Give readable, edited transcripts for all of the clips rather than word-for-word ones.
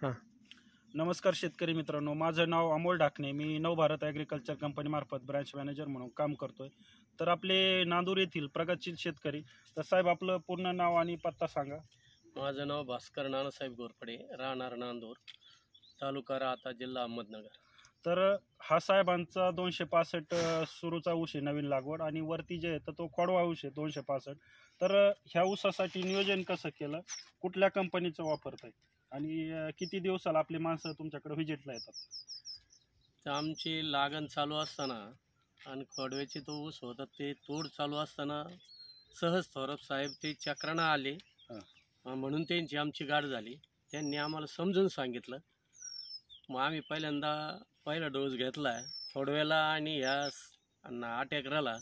हां. नमस्कार शेतकरी मित्रांनो, माझं नाव अमोल ढाकणे. मी नवभारत ॲग्रिकल्चर कंपनीमार्फत ब्रँच मॅनेजर म्हणून काम करतोय. तर आपले नांदूर येथील प्रगतशील शेतकरी, तर साहेब आपलं पूर्ण नाव आणि पत्ता सांगा. माझं नाव भास्कर नानासाहेब घोरपडे, राहणार नांदूर, तालुका राहता, जिल्हा अहमदनगर. तर हा साहेबांचा 265 सुरूचा ऊस आहे, नवीन लागवड, आणि वरती जे आहे तर तो खोडवा ऊस आहे 265. तर ह्या ऊसासाठी नियोजन कसं केलं, कुठल्या कंपनीचं वापरताय आणि किती दिवसाला आपली माणसं तुमच्याकडे व्हिजिटला येतात? तर आमची लागण चालू असताना आणि खोडव्याची तो ऊस होता ते तोड चालू असताना सहज थोरात साहेब ते चक्रानं आले. म्हणून त्यांची आमची गाठ झाली. त्यांनी आम्हाला समजून सांगितलं. मग आम्ही पहिला डोस घेतला खोडव्याला आणि ह्या 8 एकराला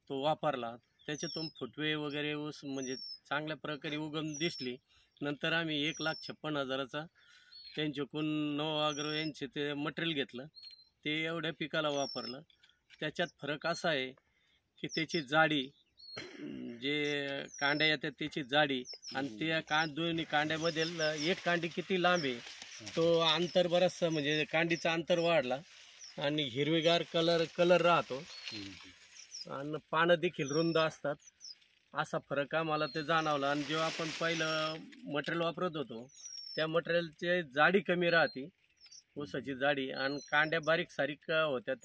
तो वापरला. त्याच्यातून फुटवे वगैरे ऊस म्हणजे चांगल्या प्रकारे उगम दिसली. नंतर आम्ही 1,56,000चा त्यांच्याकडून नवआग्रो यांचे ते मटेरियल घेतलं. ते एवढ्या पिकाला वापरलं. त्याच्यात फरक असा आहे की त्याची जाडी, जे कांड्या येतात त्याची जाडी आणि त्या दोन्ही कांड्यामधील एक कांडी किती लांब आहे तो अंतर बराचसा, म्हणजे कांडीचा अंतर वाढला आणि हिरवीगार कलर राहतो आणि पानं देखील रुंद असतात. असा फरक आम्हाला ते जाणवला. आणि जेव्हा आपण पहिलं मटेरियल वापरत होतो त्या मटेरियलची जाडी कमी राहते, ऊसाची जाडी, आणि कांड्या बारीक सारीक होत्या.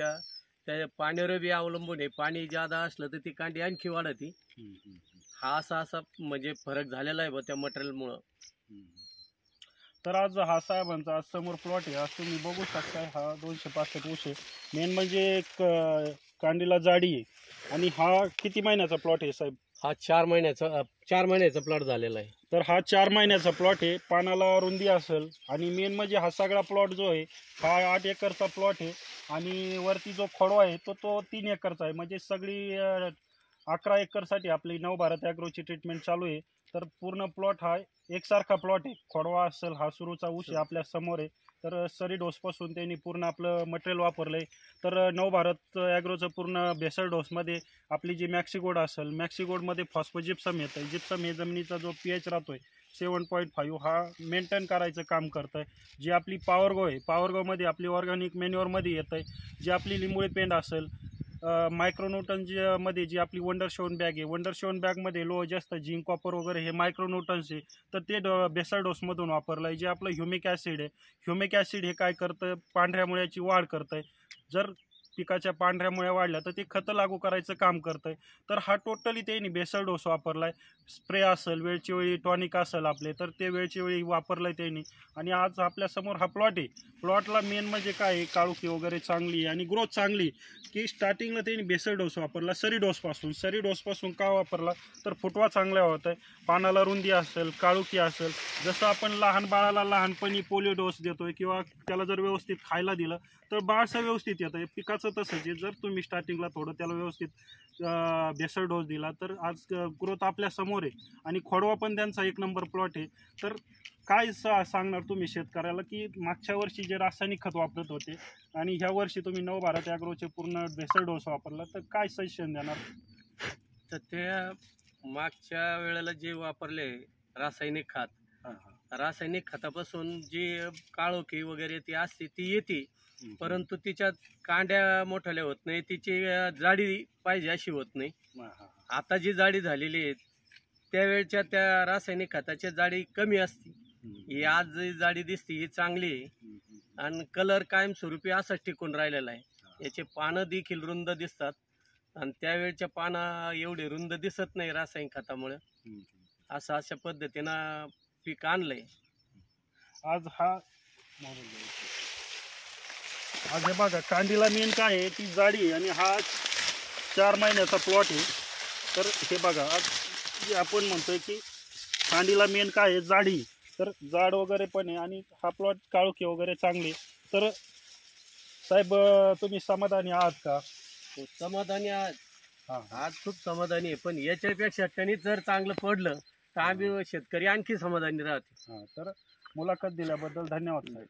त्या पाण्यावर बी अवलंबून आहे. पाणी जादा असलं तर ती कांडी आणखी वाढती. हा असा म्हणजे फरक झालेला आहे बा त्या मटेरियलमुळं. तर आज हा साहेबांचा आज समोर प्लॉट आहे, आज तुम्ही बघू शकता. हा 265 ऊस आहे. मेन म्हणजे कांडीला जाडी आहे. आणि हा किती महिन्याचा प्लॉट आहे साहेब? हा 4 महिन्याचा प्लॉट झालेला आहे. तर हा 4 महिन्याचा प्लॉट आहे. पानाला रुंदी असेल. आणि मेन म्हणजे हा सगळा प्लॉट जो आहे हा 8 एकरचा प्लॉट आहे. आणि वरती जो खोडवा आहे तो 3 एकरचा आहे. म्हणजे सगळी 11 एकरसाठी आपली नवभारत ॲग्रोची ट्रीटमेंट चालू आहे. तर पूर्ण प्लॉट हा एकसारखा प्लॉट आहे. खोडवा असेल, हा सुरूचा ऊस आहे आपल्या समोर आहे. तर सरी डोसपासून त्यांनी पूर्ण आपलं मटेरियल वापरलं आहे. तर नवभारत ॲग्रोचं पूर्ण बेसल डोसमध्ये आपली जी मॅक्सिगोड असेल, मॅक्सिगोडमध्ये फॉस्फोजिप्सम येतं आहे. जिप्सम हे जमिनीचा जो pH राहतो आहे 7.5 हा मेंटेन करायचं काम करतं आहे. जी आपली पॉवरगो आहे, पॉवरगोमध्ये आपली ऑर्गॅनिक मॅन्युअरमध्ये येतं आहे. जी आपली लिंबोळी पेंड असेल, मायक्रोन्यूटन मध्ये जी आपली वंडर शोन बॅग आहे, वंडर शोन बॅगमध्ये लो जास्त झिंक कॉपर वगैरे हे मायक्रोन्यूटन्स आहे. तर ते बेसल डोसमधून वापरलं आहे. जे आपलं ह्युमिक ॲसिड आहे, ह्युमिक ॲसिड हे काय करतं, पांढऱ्या मुळ्याची वाढ करतं आहे. जर पिकाच्या पांढऱ्या मुळ्या वाढल्या तर ते खतं लागू करायचं काम करतं आहे. तर हा टोटली त्यांनी बेसल डोस वापरला आहे. स्प्रे असेल, वेळची वेळी टॉनिक असेल आपले, तर ते वेळची वेळी वापरलं आहे त्यांनी. आणि आज आपल्यासमोर हा प्लॉट आहे. प्लॉटला मेन म्हणजे काय आहे, काळुकी वगैरे चांगली आणि ग्रोथ चांगली, की स्टार्टिंगला त्यांनी बेसल डोस वापरला. सरी डोसपासून का वापरला, तर फुटवा चांगला होत आहे, पानाला रुंदी असेल, काळुकी असेल. जसं आपण लहान बाळाला लहानपणी पोलिओ डोस देतोय किंवा त्याला जर व्यवस्थित खायला दिलं तर बाळसं व्यवस्थित येतं आहे. पिकाचं तसंच आहे. जर तुम्ही स्टार्टिंगला थोडं त्याला व्यवस्थित बेसल डोस दिला तर आज ग्रोथ आपल्या समोर आहे. आणि खोडवा पण त्यांचा 1 नंबर प्लॉट आहे. तर काय सांगणार तुम्ही शेतकऱ्याला, की मागच्या वर्षी जे रासायनिक खत वापरत होते आणि ह्या वर्षी तुम्ही नवभारत ॲग्रोचे पूर्ण बेसल डोस वापरला, तर काय सजेशन देणार? तर त्या मागच्या वेळेला जे वापरले रासायनिक खत, रासायनिक खतापासून जी काळोखी वगैरे ती असते ती येते, परंतु तिच्यात कांड्या मोठ्याल्या होत नाही, तिची जाडी पाहिजे अशी होत नाही. आता जी जाडी झालेली आहे त्यावेळच्या त्या रासायनिक खताची जाडी कमी असते. ही आज जी जाडी दिसते ही चांगली आहे आणि कलर कायमस्वरूपी असाच टिकून राहिलेला आहे. याचे पानं देखील रुंद दिसतात आणि त्यावेळच्या पानं एवढे रुंद दिसत नाही रासायनिक खतामुळे. अशा पद्धतीनं पीक आणलंय. आज हे बघा, कांदीला मेन काय आहे ती जाडी आहे. आणि हा 4 महिन्याचा प्लॉट आहे. तर हे बघा, आज जे आपण म्हणतोय की कांदीला मेन काय आहे, जाडी. तर जाड वगैरे पण आहे आणि हा प्लॉट काळोखी वगैरे चांगली. तर साहेब तुम्ही समाधानी आहात का? समाधानी आज खूप समाधानी आहे. पण याच्यापेक्षा टणीत जर चांगलं पडलं तर आम्ही शेतकरी आणखी समाधानी राहतो. तर मुलाखत दिल्याबद्दल धन्यवाद साहेब.